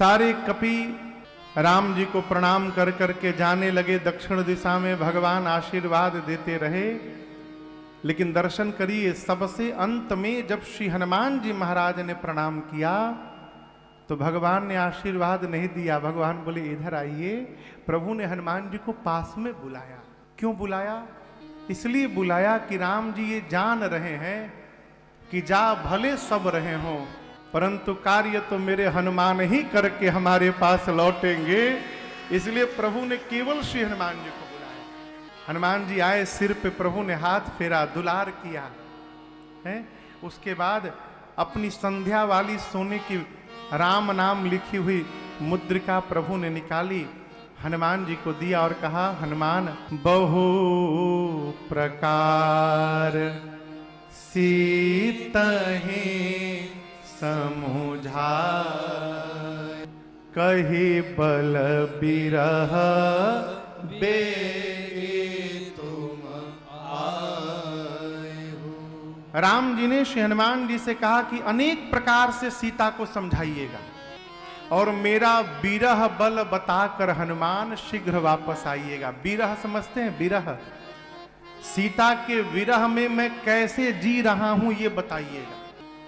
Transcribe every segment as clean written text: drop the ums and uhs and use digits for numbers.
सारे कपि राम जी को प्रणाम कर करके जाने लगे दक्षिण दिशा में। भगवान आशीर्वाद देते रहे, लेकिन दर्शन करिए, सबसे अंत में जब श्री हनुमान जी महाराज ने प्रणाम किया तो भगवान ने आशीर्वाद नहीं दिया। भगवान बोले इधर आइए। प्रभु ने हनुमान जी को पास में बुलाया। क्यों बुलाया? इसलिए बुलाया कि राम जी ये जान रहे हैं कि जा भले सब रहे हों, परंतु कार्य तो मेरे हनुमान ही करके हमारे पास लौटेंगे। इसलिए प्रभु ने केवल श्री हनुमान जी को बुलाया। हनुमान जी आए, सिर पे प्रभु ने हाथ फेरा, दुलार किया है। उसके बाद अपनी संध्या वाली सोने की राम नाम लिखी हुई मुद्रिका प्रभु ने निकाली, हनुमान जी को दिया और कहा, हनुमान बहु प्रकार सीतहि समुझाय, कहि बल बिरह बे तुम आए हो। राम जी ने श्री हनुमान जी से कहा कि अनेक प्रकार से सीता को समझाइएगा और मेरा बिरह बल बताकर हनुमान शीघ्र वापस आइएगा। बिरह समझते हैं? बिरह, सीता के विरह में मैं कैसे जी रहा हूं ये बताइएगा।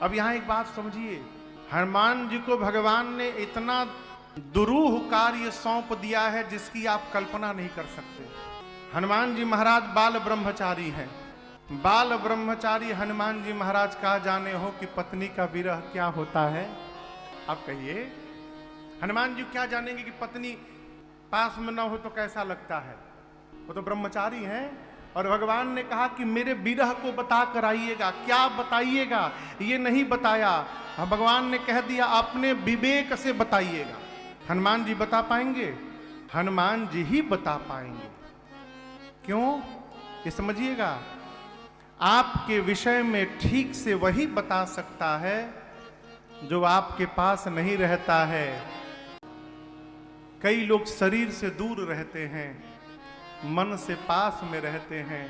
अब यहां एक बात समझिए, हनुमान जी को भगवान ने इतना दुरूह कार्य सौंप दिया है जिसकी आप कल्पना नहीं कर सकते। हनुमान जी महाराज बाल ब्रह्मचारी हैं। बाल ब्रह्मचारी हनुमान जी महाराज कहा जाने हो कि पत्नी का विरह क्या होता है। आप कहिए, हनुमान जी क्या जानेंगे कि पत्नी पास में ना हो तो कैसा लगता है? वो तो ब्रह्मचारी हैं। और भगवान ने कहा कि मेरे विरह को बता कर आइएगा। क्या बताइएगा? ये नहीं बताया। भगवान ने कह दिया अपने विवेक से बताइएगा। हनुमान जी बता पाएंगे? हनुमान जी ही बता पाएंगे। क्यों? ये समझिएगा, आपके विषय में ठीक से वही बता सकता है जो आपके पास नहीं रहता है। कई लोग शरीर से दूर रहते हैं, मन से पास में रहते हैं।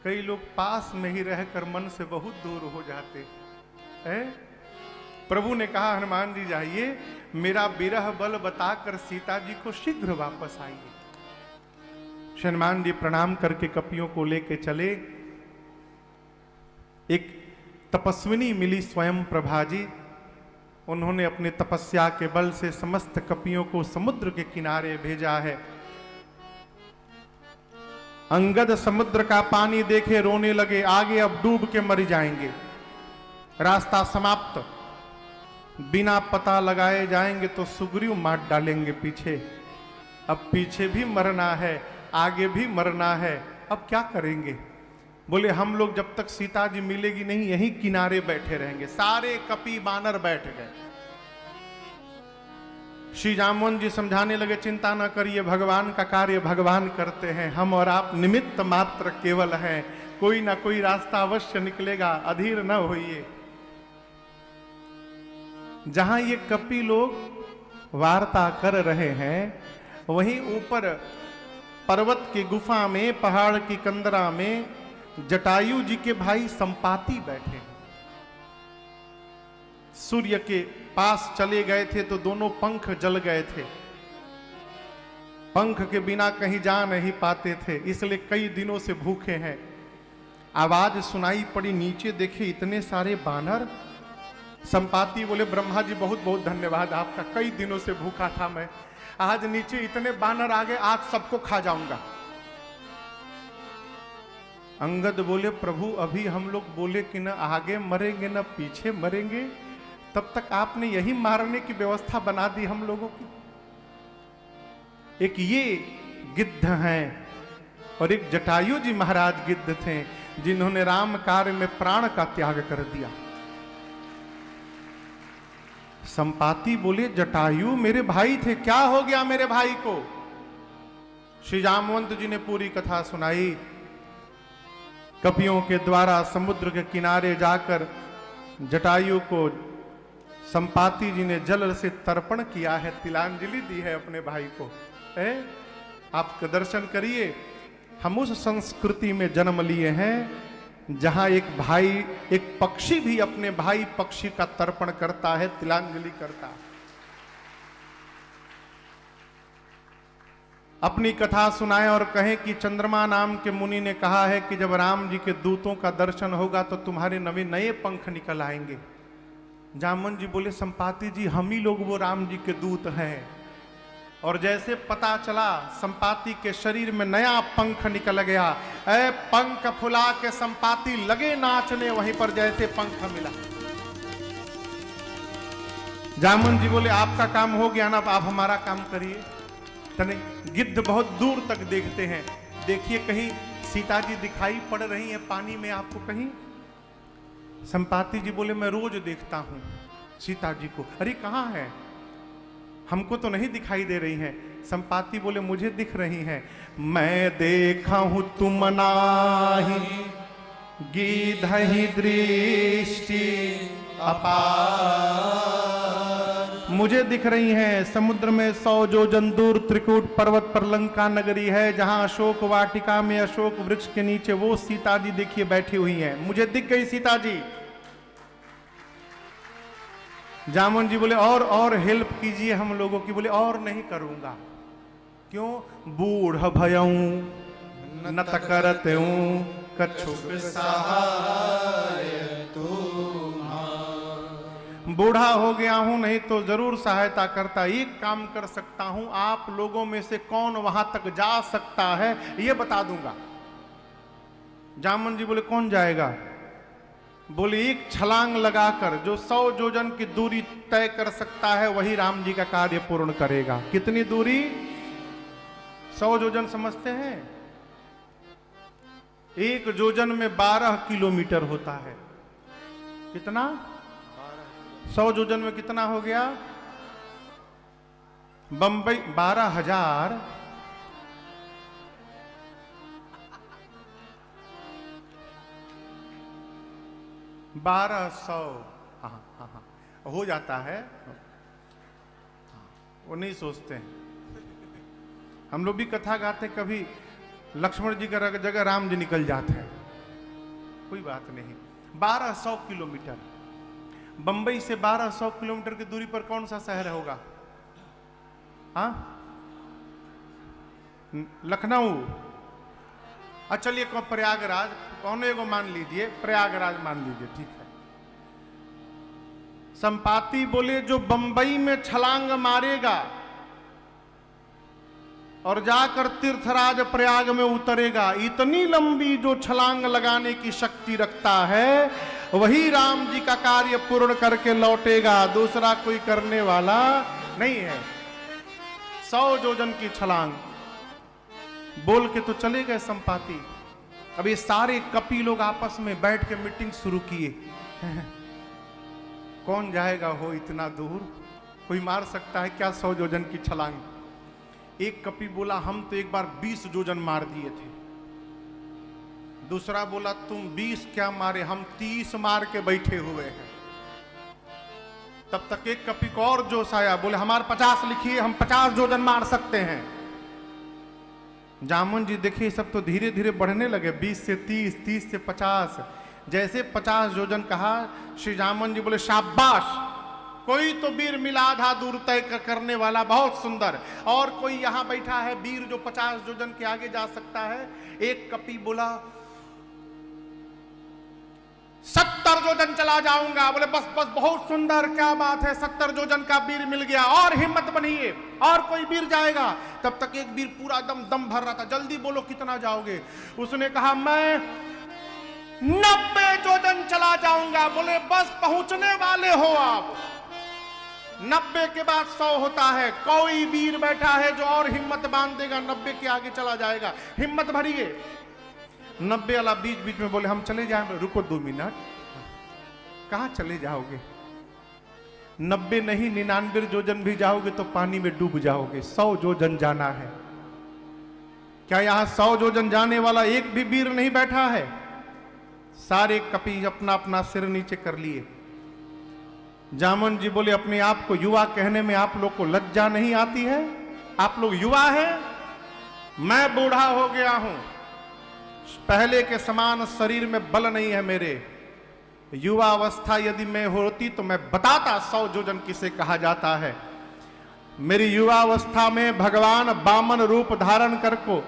कई लोग पास में ही रहकर मन से बहुत दूर हो जाते हैं। प्रभु ने कहा हनुमान जी जाइए, मेरा विरह बल बताकर सीता जी को शीघ्र वापस आइए। हनुमान जी प्रणाम करके कपियों को लेके चले। एक तपस्विनी मिली स्वयं प्रभा जी। उन्होंने अपने तपस्या के बल से समस्त कपियों को समुद्र के किनारे भेजा है। अंगद समुद्र का पानी देखे रोने लगे, आगे अब डूब के मर जाएंगे, रास्ता समाप्त, बिना पता लगाए जाएंगे तो सुग्रीव मार डालेंगे पीछे। अब पीछे भी मरना है, आगे भी मरना है, अब क्या करेंगे? बोले हम लोग जब तक सीता जी मिलेगी नहीं यहीं किनारे बैठे रहेंगे। सारे कपि बानर बैठ गए। श्री जामवंत जी समझाने लगे, चिंता न करिए, भगवान का कार्य भगवान करते हैं, हम और आप निमित्त मात्र केवल हैं, कोई ना कोई रास्ता अवश्य निकलेगा, अधीर न होइए। जहां ये कपि लोग वार्ता कर रहे हैं, वहीं ऊपर पर्वत की गुफा में, पहाड़ की कंदरा में जटायु जी के भाई संपाति बैठे। सूर्य के पास चले गए थे तो दोनों पंख जल गए थे। पंख के बिना कहीं जा नहीं पाते थे, इसलिए कई दिनों से भूखे हैं। आवाज सुनाई पड़ी, नीचे देखे इतने सारे बानर। संपाति बोले ब्रह्मा जी बहुत बहुत धन्यवाद आपका, कई दिनों से भूखा था मैं, आज नीचे इतने बानर आ गए, आज सबको खा जाऊंगा। अंगद बोले प्रभु अभी हम लोग बोले कि न आगे मरेंगे न पीछे मरेंगे, तब तक आपने यही मारने की व्यवस्था बना दी हम लोगों की। एक ये गिद्ध हैं और एक जटायु जी महाराज गिद्ध थे जिन्होंने राम कार्य में प्राण का त्याग कर दिया। संपाति बोले जटायु मेरे भाई थे, क्या हो गया मेरे भाई को? श्री जामवंत जी ने पूरी कथा सुनाई। कपियों के द्वारा समुद्र के किनारे जाकर जटायु को संपाति जी ने जल से तर्पण किया है, तिलांजलि दी है अपने भाई को। आप दर्शन करिए, हम उस संस्कृति में जन्म लिए हैं जहां एक भाई, एक पक्षी भी अपने भाई पक्षी का तर्पण करता है, तिलांजलि करता है। अपनी कथा सुनाएं और कहें कि चंद्रमा नाम के मुनि ने कहा है कि जब राम जी के दूतों का दर्शन होगा तो तुम्हारे नए पंख निकल आएंगे। जामवन जी बोले संपाति जी हम ही लोग वो राम जी के दूत हैं। और जैसे पता चला संपाति के शरीर में नया पंख निकल गया। ऐ पंख फुला के संपाति लगे नाचने, वहीं पर जैसे पंख मिला। जामवन जी बोले आपका काम हो गया ना, आप हमारा काम करिए। तने गिद्ध बहुत दूर तक देखते हैं, देखिए कहीं सीता जी दिखाई पड़ रही हैं पानी में आपको कहीं। संपाति जी बोले मैं रोज देखता हूं सीता जी को। अरे कहाँ है, हमको तो नहीं दिखाई दे रही हैं। संपाति बोले मुझे दिख रही हैं। मैं देखा हूं तुम नाही गिद्धहि दृष्टि अपार। मुझे दिख रही हैं समुद्र में 100 योजन दूर त्रिकूट पर्वत पर लंका नगरी है, जहां अशोक वाटिका में अशोक वृक्ष के नीचे वो सीता जी देखिए बैठी हुई हैं। मुझे दिख गई सीता जी। जामुन जी बोले और हेल्प कीजिए हम लोगों की। बोले और नहीं करूंगा। क्यों? बूढ़ भयऊं न करतऊं कछुक सहाय तुम। बूढ़ा हो गया हूं, नहीं तो जरूर सहायता करता। एक काम कर सकता हूं, आप लोगों में से कौन वहां तक जा सकता है ये बता दूंगा। जामुन जी बोले कौन जाएगा? बोले एक छलांग लगाकर जो 100 योजन की दूरी तय कर सकता है वही राम जी का कार्य पूर्ण करेगा। कितनी दूरी? 100 योजन समझते हैं? एक योजन में 12 किलोमीटर होता है। कितना? 100 योजन में कितना हो गया? बंबई 12,000 1200। हाँ हो जाता है। वो नहीं सोचते हैं। हम लोग भी कथा गाते, कभी लक्ष्मण जी का जगह राम जी निकल जाते हैं, कोई बात नहीं। 1200 किलोमीटर। बंबई से 1200 किलोमीटर की दूरी पर कौन सा शहर होगा? हाँ, लखनऊ। अच्छा चलिए प्रयागराज, कौन एगो मान लीजिए, प्रयागराज मान लीजिए, ठीक है। संपाति बोले जो बंबई में छलांग मारेगा और जाकर तीर्थराज प्रयाग में उतरेगा, इतनी लंबी जो छलांग लगाने की शक्ति रखता है वही राम जी का कार्य पूर्ण करके लौटेगा, दूसरा कोई करने वाला नहीं है। 100 योजन की छलांग बोल के तो चले गए संपाति। अब ये सारे कपि लोग आपस में बैठ के मीटिंग शुरू किए। कौन जाएगा हो इतना दूर? कोई मार सकता है क्या 100 योजन की छलांग? एक कपि बोला हम तो एक बार 20 योजन मार दिए थे। दूसरा बोला तुम 20 क्या मारे, हम 30 मार के बैठे हुए हैं। तब तक एक कपि को और जोश आया, बोले हमारे 50 लिखिए, हम 50 योजन मार सकते हैं। जामुन जी देखिए सब तो धीरे धीरे बढ़ने लगे, 20 से 30, 30 से 50। जैसे 50 योजन कहा, श्री जामुन जी बोले शाबाश, कोई तो वीर मिला आधा दूर तय करने वाला, बहुत सुंदर। और कोई यहां बैठा है वीर जो 50 योजन के आगे जा सकता है। एक कपि बोला 70 योजन चला जाऊंगा। बोले बस बस बहुत सुंदर, क्या बात है, 70 योजन का वीर मिल गया, और हिम्मत बनिए, और कोई वीर जाएगा। तब तक एक वीर पूरा दम भर रहा था, जल्दी बोलो कितना जाओगे? उसने कहा मैं 90 योजन चला जाऊंगा। बोले बस पहुंचने वाले हो आप। 90 के बाद 100 होता है। कोई वीर बैठा है जो और हिम्मत बांध देगा, 90 के आगे चला जाएगा। हिम्मत भरिए। 90 वाला बीच बीच में बोले हम चले जाएंगे। रुको 2 मिनट, कहां चले जाओगे? 90 नहीं 99 योजन भी जाओगे तो पानी में डूब जाओगे। 100 योजन जाना है। क्या यहां 100 योजन जाने वाला एक भी वीर नहीं बैठा है? सारे कपि अपना अपना सिर नीचे कर लिए। जामुन जी बोले अपने आप को युवा कहने में आप लोग को लज्जा नहीं आती है? आप लोग युवा हैं, मैं बूढ़ा हो गया हूं, पहले के समान शरीर में बल नहीं है मेरे। युवा अवस्था यदि मैं होती तो मैं बताता 100 योजन किसे कहा जाता है। मेरी युवावस्था में भगवान वामन रूप धारण कर को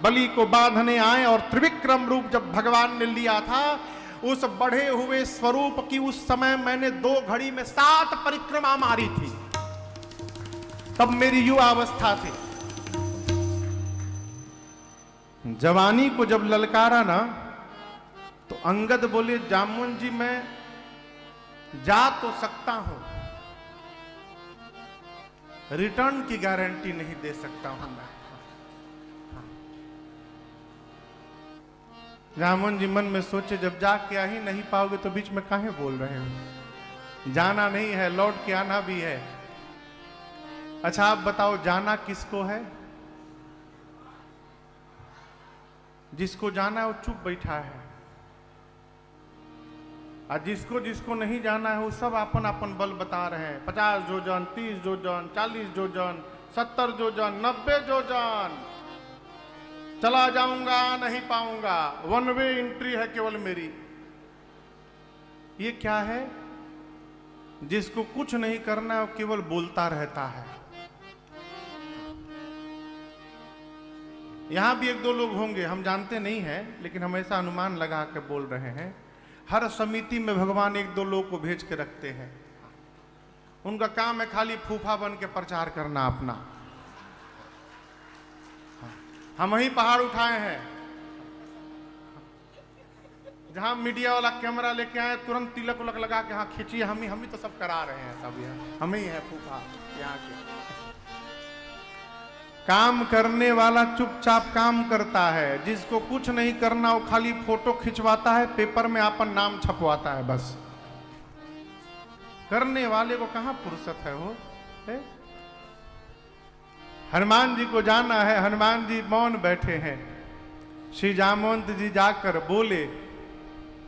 बलि को बांधने आए और त्रिविक्रम रूप जब भगवान ने लिया था, उस बढ़े हुए स्वरूप की उस समय मैंने 2 घड़ी में 7 परिक्रमा मारी थी। तब मेरी युवावस्था थी। जवानी को जब ललकारा ना, तो अंगद बोले जामुन जी मैं जा तो सकता हूं, रिटर्न की गारंटी नहीं दे सकता हूं मैं। जामुन जी मन में सोचे जब जाके आ ही नहीं पाओगे तो बीच में काहे बोल रहे हो, जाना नहीं है, लौट के आना भी है। अच्छा आप बताओ जाना किसको है? जिसको जाना है वो चुप बैठा है, और जिसको जिसको नहीं जाना है वो सब अपन अपन बल बता रहे हैं। 50 जोजन, 30 जोजन, 40 जोजन, 70 जोजन, 90 जोजन, चला जाऊंगा नहीं पाऊंगा, 1 वे एंट्री है केवल मेरी। ये क्या है? जिसको कुछ नहीं करना है वो केवल बोलता रहता है। यहां भी 1-2 लोग होंगे, हम जानते नहीं हैं, लेकिन हम ऐसा अनुमान लगा के बोल रहे हैं। हर समिति में भगवान 1-2 लोग को भेज के रखते हैं। उनका काम है खाली फूफा बन के प्रचार करना अपना। हम ही पहाड़ उठाए हैं, जहां मीडिया वाला कैमरा लेके आए तुरंत तिलक उलक लगा के हाँ खींचिए, हम ही तो सब करा रहे हैं, सब यहाँ हम ही है फूफा यहाँ के। काम करने वाला चुपचाप काम करता है, जिसको कुछ नहीं करना वो खाली फोटो खिंचवाता है, पेपर में अपन नाम छपवाता है बस। करने वाले को कहां फुर्सत है वो है? हनुमान जी को जाना है, हनुमान जी मौन बैठे हैं। श्री जामवंत जी जाकर बोले,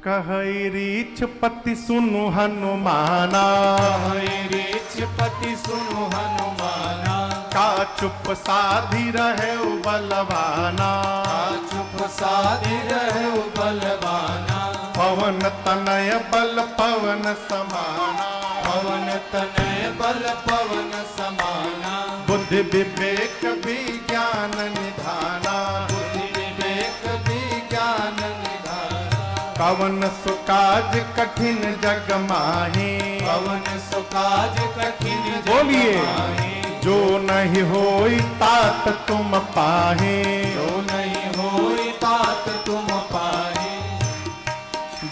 कहई रीछ पति सुनु हनुमाना, कहई रीछ पति सुनु हनुमाना, का चुप साधी रहे बलवाना, का चुप साधी रहे बलवाना, पवन तनय बल पवन समाना, पवन तनय बल पवन समाना, बुद्धि विवेक विज्ञान निधाना, बुद्धि विवेक विज्ञान निधाना, पवन सुकाज कठिन जग माही, पवन सुकाज कठिन जग बोलिए माही, जो नहीं होई तात तुम पाहे, जो नहीं होई तात तुम पाहे।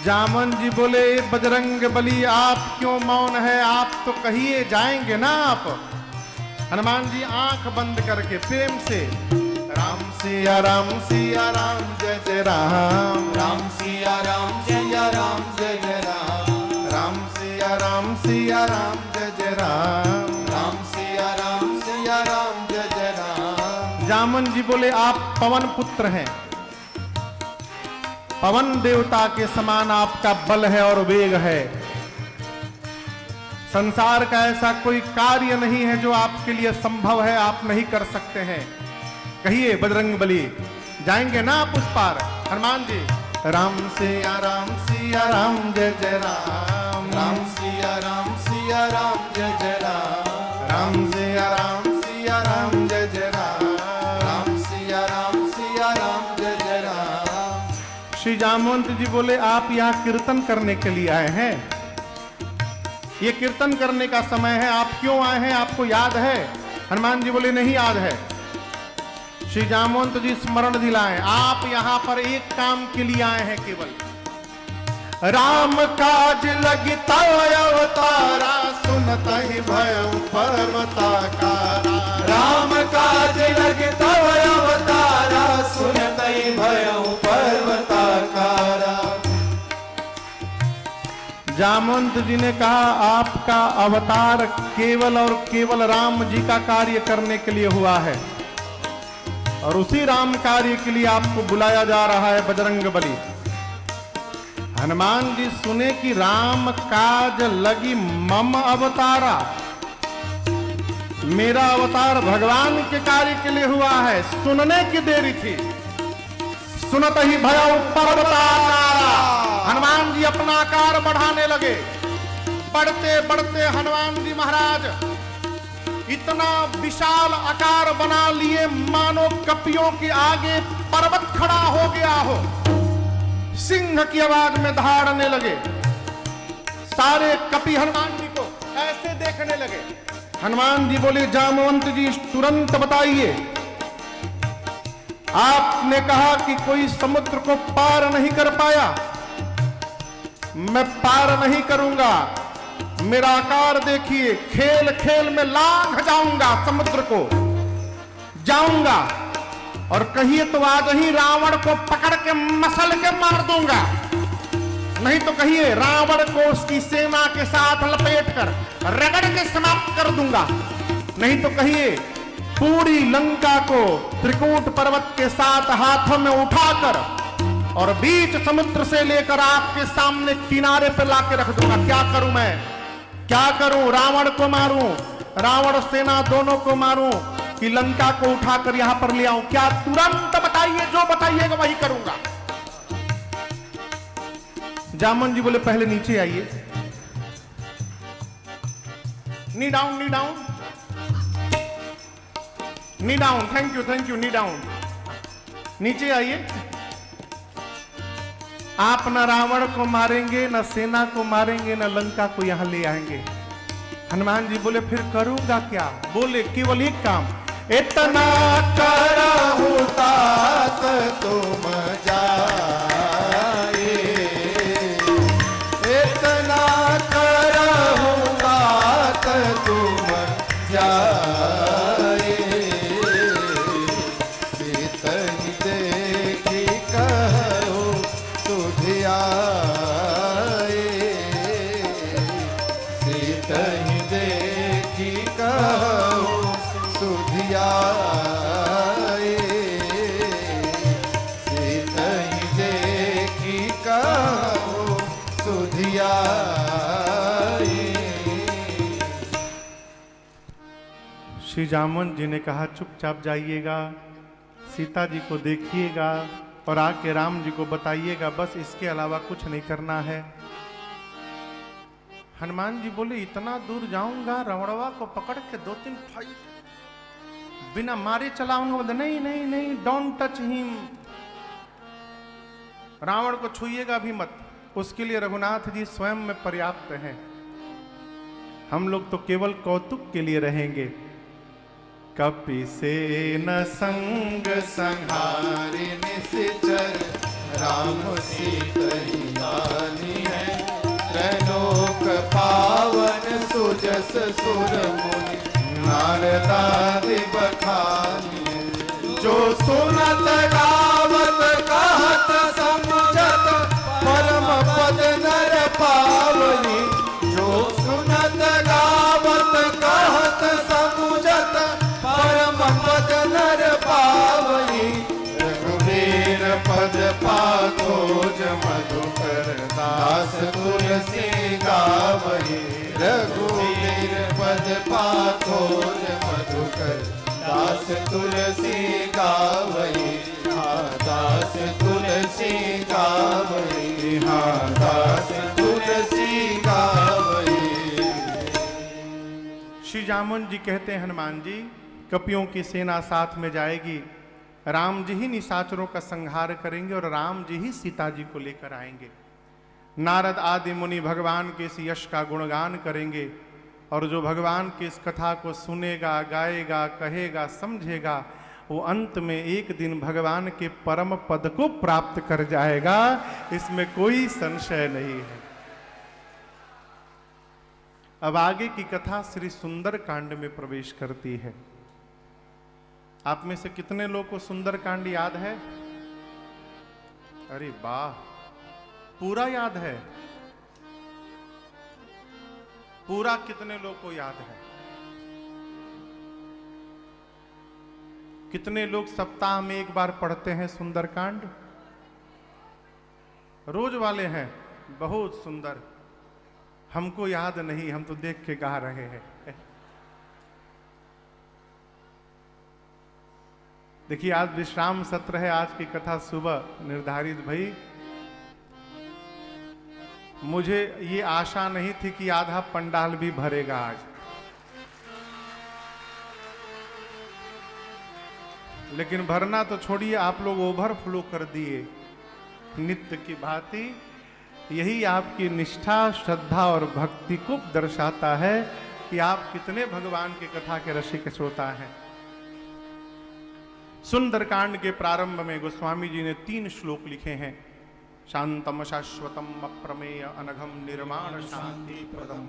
जामन जी बोले बजरंग बली आप क्यों मौन है, आप तो कहिए जाएंगे ना आप। हनुमान जी आंख बंद करके प्रेम से राम सिया राम सिया राम जय जय राम, राम सिया राम जय राम जय जय राम, राम सिया राम सिया राम जय जय राम, राम सिया राम जय जय राम। जामन जी बोले आप पवन पुत्र हैं, पवन देवता के समान आपका बल है और वेग है। संसार का ऐसा कोई कार्य नहीं है जो आपके लिए संभव है, आप नहीं कर सकते हैं। कहिए बजरंग बली जाएंगे ना आप उस पार। हनुमान जी राम सिया राम जय जय राम, राम सिया राम जय जय राम, राम सिया राम जय जय राम, राम सिया राम जय जय राम। श्री जामवंत जी बोले आप यहाँ कीर्तन करने के लिए आए हैं, ये कीर्तन करने का समय है, आप क्यों आए हैं आपको याद है? हनुमान जी बोले नहीं याद है। श्री जामवंत जी स्मरण दिलाएं, आप यहाँ पर एक काम के लिए आए हैं केवल, राम काज लगता अवतारा, सुनता ही भय पर्वताकारा, राम काज लगता अवतारा, सुनता ही भय पर्वताकारा। जामवंत जी ने कहा आपका अवतार केवल और केवल राम जी का कार्य करने के लिए हुआ है, और उसी राम कार्य के लिए आपको बुलाया जा रहा है बजरंग बली। हनुमान जी सुने कि राम काज लगी मम अवतारा, मेरा अवतार भगवान के कार्य के लिए हुआ है, सुनने की देरी थी। सुनत ही भय पर्वताकारा, हनुमान जी अपना आकार बढ़ाने लगे। बढ़ते बढ़ते हनुमान जी महाराज इतना विशाल आकार बना लिए मानो कपियों के आगे पर्वत खड़ा हो गया हो। सिंह की आवाज में दहाड़ने लगे। सारे कपि हनुमान जी को ऐसे देखने लगे। हनुमान जी बोले, जामवंत जी तुरंत बताइए, आपने कहा कि कोई समुद्र को पार नहीं कर पाया, मैं पार नहीं करूंगा। मेरा आकार देखिए, खेल खेल में लांघ जाऊंगा, समुद्र को जाऊंगा, और कहिए तो आज ही रावण को पकड़ के मसल के मार दूंगा, नहीं तो कहिए रावण को उसकी सेना के साथ लपेट कर रगड़ के समाप्त कर दूंगा, नहीं तो कहिए पूरी लंका को त्रिकूट पर्वत के साथ हाथों में उठाकर और बीच समुद्र से लेकर आपके सामने किनारे पर लाके रख दूंगा। क्या करूं मैं, क्या करूं? रावण को मारूं, रावण सेना दोनों को मारूं, कि लंका को उठाकर यहां पर ले आऊं? क्या? तुरंत बताइए, जो बताइएगा वही करूंगा। जामन जी बोले, पहले नीचे आइए। Knee down, knee down, knee down, thank you, knee down. नीचे आइए। आप न रावण को मारेंगे, न सेना को मारेंगे, न लंका को यहां ले आएंगे। हनुमान जी बोले, फिर करूंगा क्या? बोले, केवल एक काम, इतना करहु तात तुम जाए, इतना करहु तात तुम जाए, सीतहि देखी कहो सुधियाए, सीतहि देखी कहो सुधियाए, सीतहि देखी कहो सुधियाए। श्री जामवंत जी ने कहा, चुपचाप जाइएगा, सीता जी को देखिएगा और आके राम जी को बताइएगा, बस इसके अलावा कुछ नहीं करना है। हनुमान जी बोले, इतना दूर जाऊंगा, रावणवा को पकड़ के 2-3 फाइट बिना मारे चलाऊंगा? बोले, नहीं नहीं नहीं, डोंट टच हिम, रावण को छुइएगा भी मत, उसके लिए रघुनाथ जी स्वयं में पर्याप्त हैं, हम लोग तो केवल कौतुक के लिए रहेंगे। कपि सेन संग संहारि निश्चर, राम सीतहि नानी है, त्रैलोक पावन सुजस सुर मुनि, नारदादि बखानी। जो सुनत गावत कहत समझत, परम पद नर पावनी। जो सुनत गावत कहत समझत, परम पद नर पावनी। रघुवीर पद पाखोज मधुकर, दास तुलसी गावही। रघुवीर पद पाखोज मधुकर, दास तुलसी गावही। हाँ दास तुलसी गावही, हाँ दास तुलसी गावही। श्री जामवंत जी कहते हैं, हनुमान जी, कपियों की सेना साथ में जाएगी, राम जी ही निशाचरों का संहार करेंगे और राम जी ही सीता जी को लेकर आएंगे। नारद आदि मुनि भगवान के इस यश का गुणगान करेंगे और जो भगवान की इस कथा को सुनेगा, गाएगा, कहेगा, समझेगा, वो अंत में एक दिन भगवान के परम पद को प्राप्त कर जाएगा, इसमें कोई संशय नहीं है। अब आगे की कथा श्री सुंदर कांड में प्रवेश करती है। आप में से कितने लोग को सुंदर कांड याद है? अरे वाह, पूरा याद है? पूरा कितने लोग को याद है? कितने लोग सप्ताह में एक बार पढ़ते हैं सुंदर कांड? रोज वाले हैं? बहुत सुंदर। हमको याद नहीं, हम तो देख के गा रहे हैं। देखिए, आज विश्राम सत्र है, आज की कथा सुबह निर्धारित भई। मुझे ये आशा नहीं थी कि आधा पंडाल भी भरेगा आज। लेकिन भरना तो छोड़िए, आप लोग ओवरफ्लो कर दिए नित्य की भांति। यही आपकी निष्ठा, श्रद्धा और भक्ति को दर्शाता है कि आप कितने भगवान की कथा के रसिक श्रोता हैं। सुंदरकांड के प्रारंभ में गोस्वामी जी ने 3 श्लोक लिखे हैं। शांतम शाश्वतम अप्रमेय अनघम निर्माण शांति प्रदम,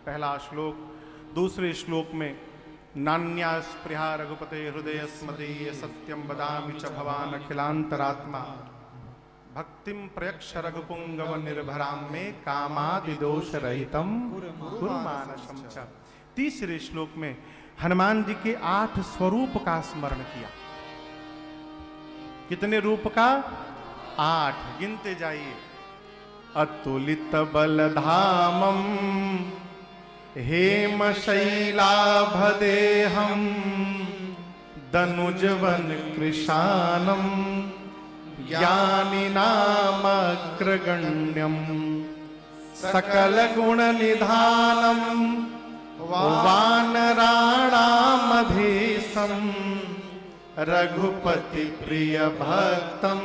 पहला श्लोक। दूसरे श्लोक में नान्या स्पृहा रघुपते हृदय स्मदीय सत्यम वदामि च भवान अखिलांतरात्मा भक्तिम प्रयक्ष रघुपुंगव निर्भराम में कामादि दोष रहितम कुर्मानसम च। तीसरे श्लोक में हनुमान जी के 8 स्वरूप का स्मरण किया। कितने रूप का? 8, गिनते जाइए। अतुलित बलधामम हेम शैलाभदेहम दनुजवन कृशानम ज्ञानिनामग्रगण्यम सकल गुण निधानम वानराणामधीशम रघुपति प्रिय भक्तम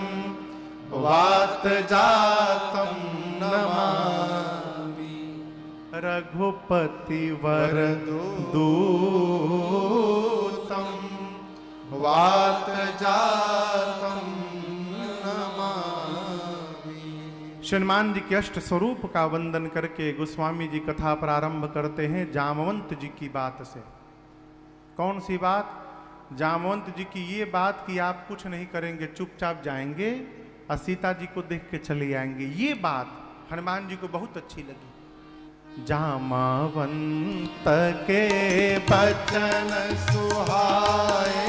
वात जातम नमामि। रघुपति वर दूतम वात जातम नमामि। हनुमान जी के अष्ट स्वरूप का वंदन करके गोस्वामी जी कथा प्रारंभ करते हैं जामवंत जी की बात से। कौन सी बात? जामवंत जी की ये बात कि आप कुछ नहीं करेंगे, चुपचाप जाएंगे और सीता जी को देख के चले आएंगे। ये बात हनुमान जी को बहुत अच्छी लगी। जामवंत के बचन सुहाए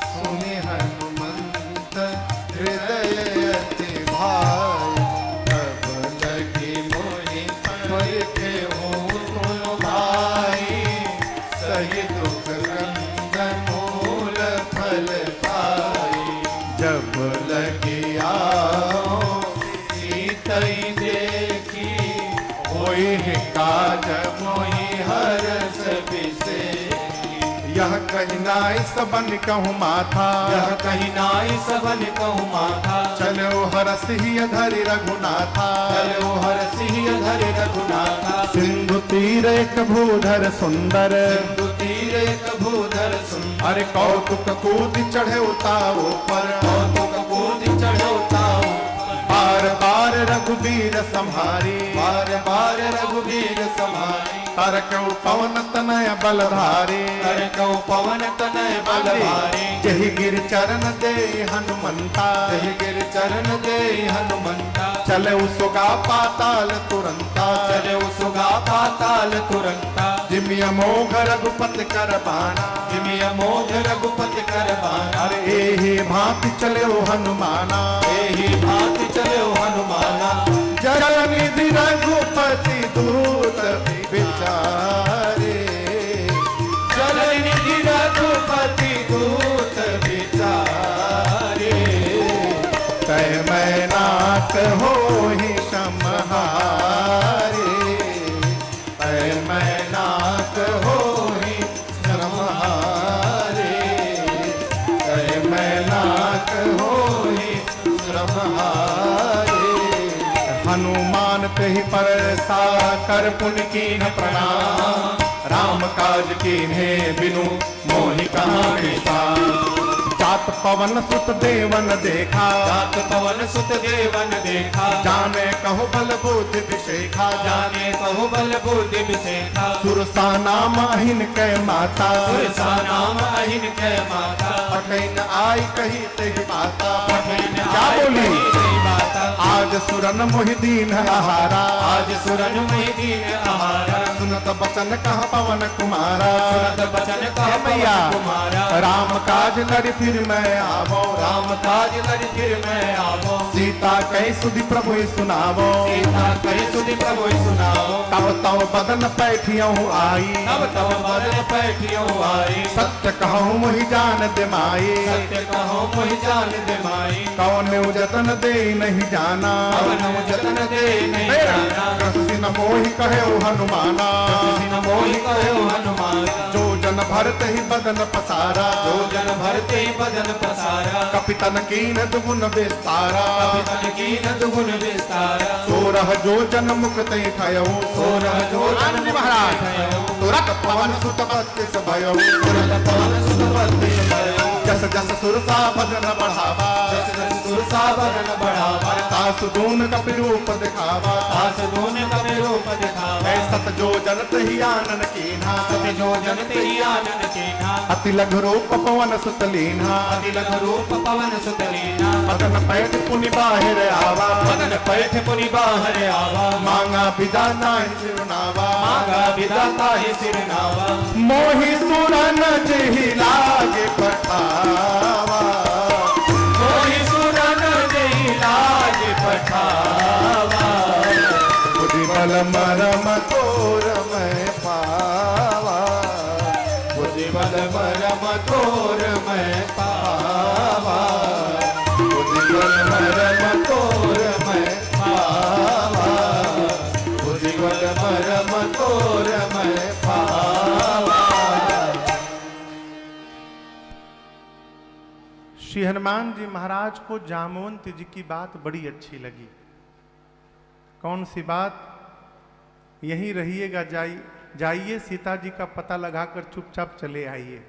सुनि हनुमंत हृदय अति भाए। तब लगी मोहि पर के हो तुम भाई सही दुख कंदन मूल फल पाई। जब लगी आओ सीतई देखी होई काज मोहि हरस बिसेरी। यह कही नाई सबन कहूँ माथा, यह कही नाई सबन कहूँ माथा। चलो हरस ही धरि रघुनाथा, चलो हरसिंह धरि रघुनाथा। सिंधु तीर एक भूधर सुंदर, सिंधु तीर एक भूधर सुंदर। अरे कौतुक कूद चढ़े उताओ पर, कौतुक कूद चढ़े उताओ बार बार रघुबीर संहारी। बार बार रघुबीर समारी। तारकऊ पवन तनय बलधारी, तारकऊ पवन तनय बलधारी। जहि गिर चरण दे हनुमंता, जहि गिर चरण दे हनुमंता। चले सुगा पाताल तुरंता, चले सुगा पाताल तुरंता। जिमि अमोघ रघुपति कर बाना, जिमि अमोघ रघुपति कर बाना। अरे एहि भांति चले हनुमाना, एहि भांति चले हनुमाना। जल निधि रघुपति दूत विचारे, जल निधि रघुपति दूत विचारे। तय मैनाक होहि समहारे, तय मैनाक होहि समहारे, तय मैनाक होहि समहारे। हनुमान तेहि परसा कर पुनि कीन्ह प्रणाम, राम काज कीन्हे बिनु मोहि कहाँ विश्राम। जात पवन सुत देवन देखा, जात पवन सुत देवन देखा। जाने कहो बल बुद्धि विशेखा, जाने कहो बल बुद्धि विशेखा। सुरसा नाम अहिन कै माता, सुरसा नाम अहिन कै माता। पठैन आई कही तेहि माता। पठैन क्या आई बोली? कही तेहि माता। आज सुरन मोहि दीन आहारा, आज सुरन मोहि दीन आहारा। सुनत बचन कह पवन कुमारा, सुनत बचन कह मैया पवन कुमारा। राम काज लड़ि फिर मैं आवो, राम काज लड़ि फिर मैं आवो। सीता कही सुधि प्रभु सुनावो, सीता कही सुधि प्रभु सुनाओ। तब तव बदन पैठियहु आई, तब तब बदन पैठियो आई। सत्य कहूँ मोहि जान दे माई, सत्य कहो मोहि जान दे माई। कौन जतन दे नहीं जाना, कवन जतन दे नहीं जाना। कृष्ण मोहि कहे हनुमाना, कृष्ण मोहि कहो हनुमान। जो जन भरत ही बदन पसारा, जो जन भरते ही बदन पसारा, कपितन कीन दुगुन विस्तारा, कपितन कीन दुगुन विस्तारा, सोरह जो जन मुक्त ठयऊ, सोरह जो जन महाराज ठयऊ, तुरत पवन सुत बत्तीस भयऊ, तुरत पवन सुत बत्तीस भयऊ, जस जस सुरसा भजन बढ़ावा, जस जस सुरसा बदन बढ़ावा, तासु दून कपि रूप दिखावा, तास दून कपि रूप दिखावा, सत जो जनत ही आनन कीन्हा, सति जो जन तेहि आनन कीन्हा, अति लघु रूप पवन सुत लीन्हा, अति लघु रूप पवन सुत लीन्हा, मदन पैठ पुनि बाहिर आवा, मदन पैठ पुनि बाहर आवा, मांगा बिदा नाहि सिरुनावा, मांगा विदाता ही सिरनावा, मोहि सुरन जेहि लागे पठावा, मोहि सुरन जेहि लागे पठावा, बुद्धि बल मरम तोर मैं पावा, बुद्धि बल मरम तोर मैं पावा, बुद्धि बल मरम तोर मैं पावा, बुद्धि बल मरम तोर मैं पावा। श्री हनुमान जी महाराज को जामवंत जी की बात बड़ी अच्छी लगी। कौन सी बात? यहीं रहिएगा, जाइए सीता जी का पता लगाकर चुपचाप चले आइए।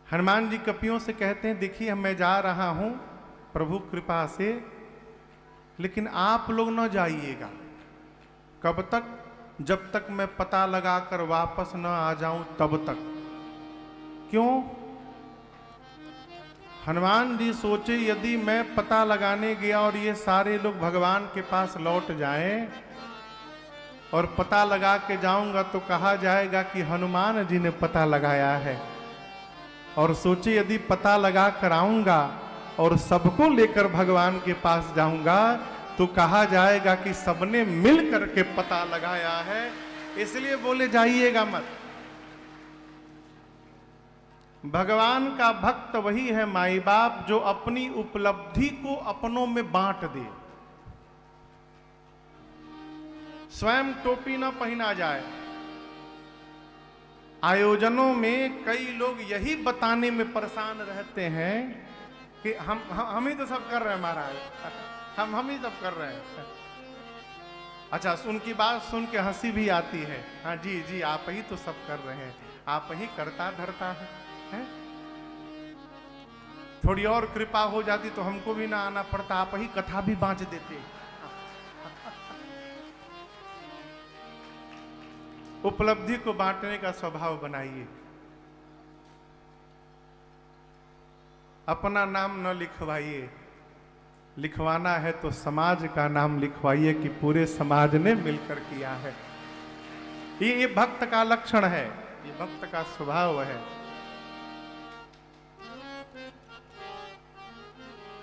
हनुमान जी कपियों से कहते हैं, देखिए मैं जा रहा हूं प्रभु कृपा से, लेकिन आप लोग न जाइएगा। कब तक? जब तक मैं पता लगाकर वापस न आ जाऊं तब तक। क्यों? हनुमान जी सोचे, यदि मैं पता लगाने गया और ये सारे लोग भगवान के पास लौट जाएं और पता लगा के जाऊंगा तो कहा जाएगा कि हनुमान जी ने पता लगाया है। और सोचे यदि पता लगा कर आऊंगा और सबको लेकर भगवान के पास जाऊंगा तो कहा जाएगा कि सबने मिल करके पता लगाया है। इसलिए बोले जाइएगा मत। भगवान का भक्त वही है माई बाप जो अपनी उपलब्धि को अपनों में बांट दे। स्वयं टोपी न पहना जाए। आयोजनों में कई लोग यही बताने में परेशान रहते हैं कि हम ही तो सब कर रहे हैं महाराज, हम ही सब कर रहे हैं। अच्छा, उनकी बात सुन के हंसी भी आती है। हाँ जी जी, आप ही तो सब कर रहे हैं, आप ही करता धरता है। थोड़ी और कृपा हो जाती तो हमको भी ना आना पड़ता, आप ही कथा भी बांट देते। उपलब्धि को बांटने का स्वभाव बनाइए। अपना नाम न लिखवाइए, लिखवाना है तो समाज का नाम लिखवाइए कि पूरे समाज ने मिलकर किया है। ये भक्त का लक्षण है, ये भक्त का स्वभाव है।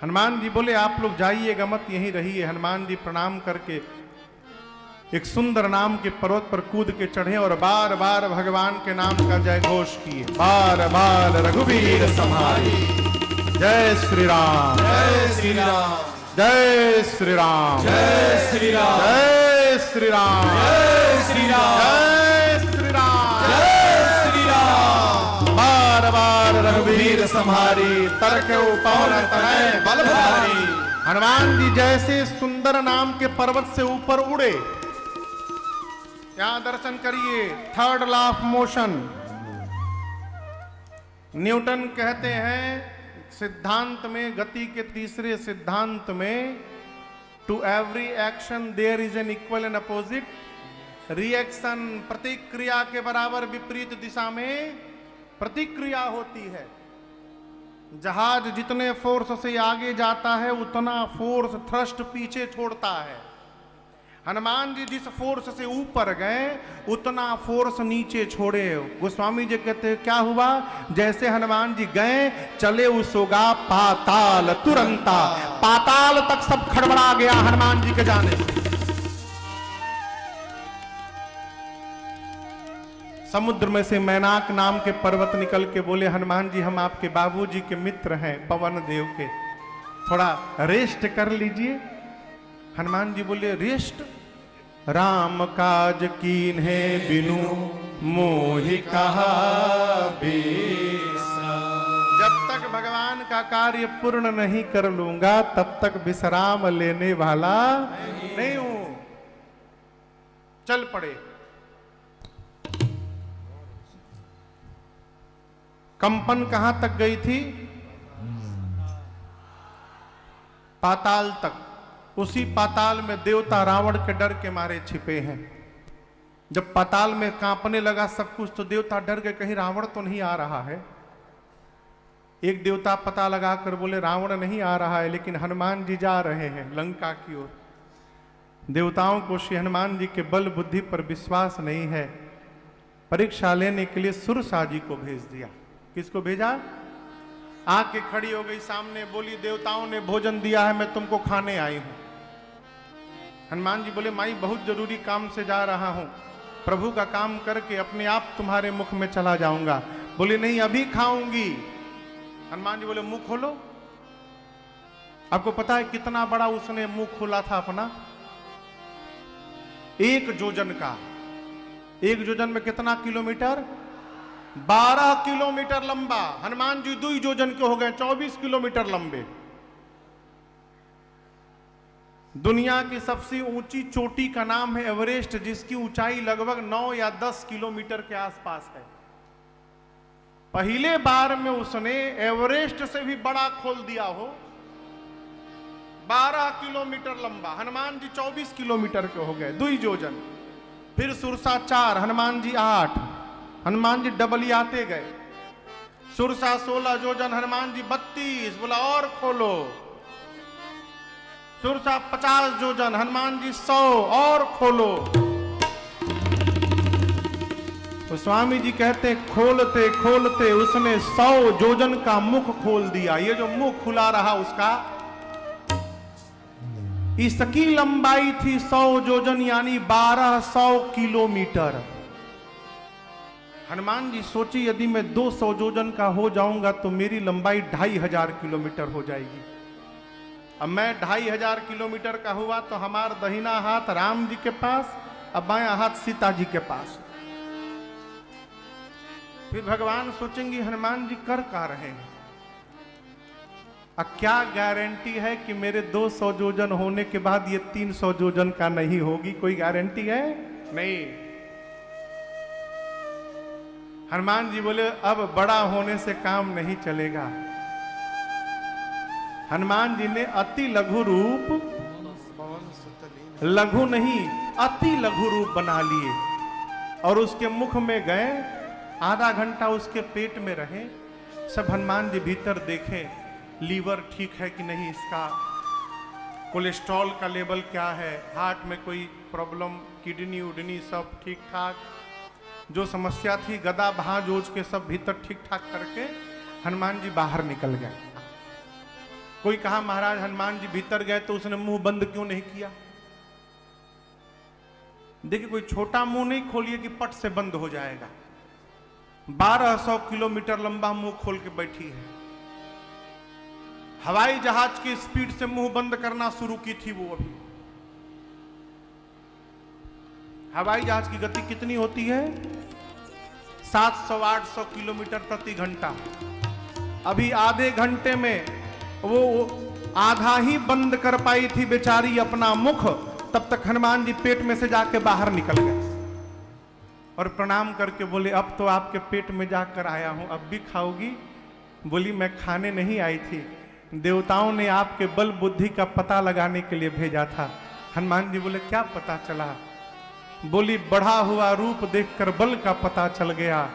हनुमान जी बोले आप लोग जाइएगा मत, यहीं रहिए। हनुमान जी प्रणाम करके एक सुंदर नाम के पर्वत पर कूद के चढ़े और बार बार भगवान के नाम का जय घोष किए। बार बार रघुवीर सम्हारी, जय श्री राम, जय श्री राम, जय श्री राम, जय श्री राम, जय श्री राम, जय श्री राम, जय श्री राम, जय श्री राम। बार बार रघुवीर सम्हारी, तरक पवन तनय बल भारी। हनुमान जी जैसे सुंदर नाम के पर्वत से ऊपर उड़े, यहां दर्शन करिए, third law of motion. Newton कहते हैं सिद्धांत में, गति के तीसरे सिद्धांत में, to every action there is an equal and opposite reaction. प्रतिक्रिया के बराबर विपरीत दिशा में प्रतिक्रिया होती है। जहाज जितने फोर्स से आगे जाता है उतना फोर्स थ्रस्ट पीछे छोड़ता है। हनुमान जी जिस फोर्स से ऊपर गए उतना फोर्स नीचे छोड़े। गोस्वामी जी कहते क्या हुआ? जैसे हनुमान जी गए चले उसोगा पाताल तुरंता, पाताल तक सब खड़बड़ा गया हनुमान जी के जाने से। समुद्र में से मैनाक नाम के पर्वत निकल के बोले हनुमान जी हम आपके बाबूजी के मित्र हैं पवन देव के, थोड़ा रेस्ट कर लीजिए। हनुमान जी बोले रेस्ट? राम काज कीन्हे बिनु मोहि कहा जब तक भगवान का कार्य पूर्ण नहीं कर लूंगा तब तक विश्राम लेने वाला नहीं हूं। चल पड़े। कंपन कहां तक गई थी? पाताल तक। उसी पाताल में देवता रावण के डर के मारे छिपे हैं। जब पाताल में कांपने लगा सब कुछ तो देवता डर गए, कहीं रावण तो नहीं आ रहा है। एक देवता पता लगाकर बोले रावण नहीं आ रहा है, लेकिन हनुमान जी जा रहे हैं लंका की ओर। देवताओं को श्री हनुमान जी के बल बुद्धि पर विश्वास नहीं है। परीक्षा लेने के लिए सुरसा जी को भेज दिया। किसको भेजा? आके खड़ी हो गई सामने, बोली देवताओं ने भोजन दिया है, मैं तुमको खाने आई हूं। हनुमान जी बोले माई बहुत जरूरी काम से जा रहा हूं, प्रभु का काम करके अपने आप तुम्हारे मुख में चला जाऊंगा। बोले नहीं अभी खाऊंगी। हनुमान जी बोले मुंह खोलो। आपको पता है कितना बड़ा उसने मुंह खोला था अपना? 1 जोजन का। 1 जोजन में कितना किलोमीटर? 12 किलोमीटर लंबा। हनुमान जी 2 जोजन के हो गए, 24 किलोमीटर लंबे। दुनिया की सबसे ऊंची चोटी का नाम है एवरेस्ट, जिसकी ऊंचाई लगभग 9 या 10 किलोमीटर के आसपास है। पहले बार में उसने एवरेस्ट से भी बड़ा खोल दिया हो। 12 किलोमीटर लंबा। हनुमान जी 24 किलोमीटर के हो गए, 2 जोजन। फिर सुरसा 4, हनुमान जी 8। हनुमान जी डबलियाते गए। सुरसा 16 जोजन, हनुमान जी 32। बोला और खोलो। सुरसा 50 जोजन, हनुमान जी 100 और खोलो। तो स्वामी जी कहते खोलते खोलते उसने 100 जोजन का मुख खोल दिया। ये जो मुख खुला रहा उसका, इसकी लंबाई थी 100 जोजन यानी 1200 किलोमीटर। हनुमान जी सोची यदि मैं 200 जोजन का हो जाऊंगा तो मेरी लंबाई 2500 किलोमीटर हो जाएगी। अब मैं 2500 किलोमीटर का हुआ तो हमारा दाहिना हाथ राम जी के पास, अब बायां हाथ सीता जी के पास। फिर भगवान सोचेंगे हनुमान जी कर का रहे हैं। अब क्या गारंटी है कि मेरे 200 जोजन होने के बाद ये 300 जोजन का नहीं होगी? कोई गारंटी है? नहीं। हनुमान जी बोले अब बड़ा होने से काम नहीं चलेगा। हनुमान जी ने अति लघु रूप, लघु नहीं अति लघु रूप बना लिए और उसके मुख में गए। आधा घंटा उसके पेट में रहे। सब हनुमान जी भीतर देखें लीवर ठीक है कि नहीं, इसका कोलेस्ट्रॉल का लेवल क्या है, हार्ट में कोई प्रॉब्लम, किडनी उडनी सब ठीक ठाक। जो समस्या थी गदा भांज ओज के सब भीतर ठीक ठाक करके हनुमान जी बाहर निकल गए। कोई कहा महाराज हनुमान जी भीतर गए तो उसने मुंह बंद क्यों नहीं किया? देखिए कोई छोटा मुंह नहीं खोलिए कि पट से बंद हो जाएगा। 1200 किलोमीटर लंबा मुंह खोल के बैठी है। हवाई जहाज की स्पीड से मुंह बंद करना शुरू की थी वो। अभी हवाई जहाज की गति कितनी होती है? 700-800 किलोमीटर प्रति घंटा। अभी आधे घंटे में वो आधा ही बंद कर पाई थी बेचारी अपना मुख, तब तक हनुमान जी पेट में से जाके बाहर निकल गए और प्रणाम करके बोले अब तो आपके पेट में जाकर आया हूं, अब भी खाओगी? बोली मैं खाने नहीं आई थी, देवताओं ने आपके बल बुद्धि का पता लगाने के लिए भेजा था। हनुमान जी बोले क्या पता चला? बोली बढ़ा हुआ रूप देखकर बल का पता चल गया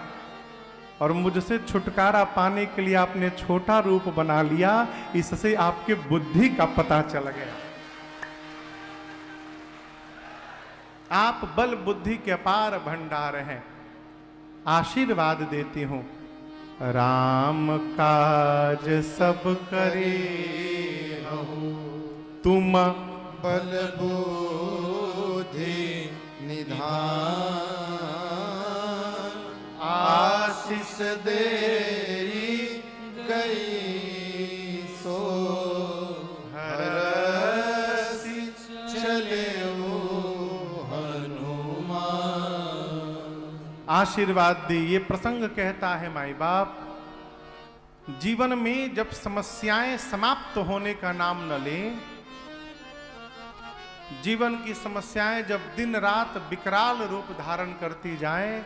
और मुझसे छुटकारा पाने के लिए आपने छोटा रूप बना लिया, इससे आपके बुद्धि का पता चल गया। आप बल बुद्धि के अपार भंडार हैं। आशीर्वाद देती हूं। राम काज सब करे तुम बल बुद्धि निधान, आशीष दे गई सो हरसि चले हनुमान। आशीर्वाद दी। ये प्रसंग कहता है माई बाप, जीवन में जब समस्याएं समाप्त होने का नाम न लें, जीवन की समस्याएं जब दिन रात विकराल रूप धारण करती जाएं,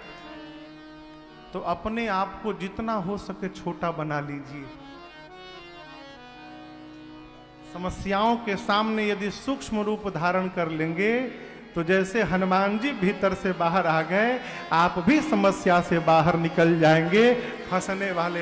तो अपने आप को जितना हो सके छोटा बना लीजिए। समस्याओं के सामने यदि सूक्ष्म रूप धारण कर लेंगे तो जैसे हनुमान जी भीतर से बाहर आ गए, आप भी समस्या से बाहर निकल जाएंगे। फंसने वाले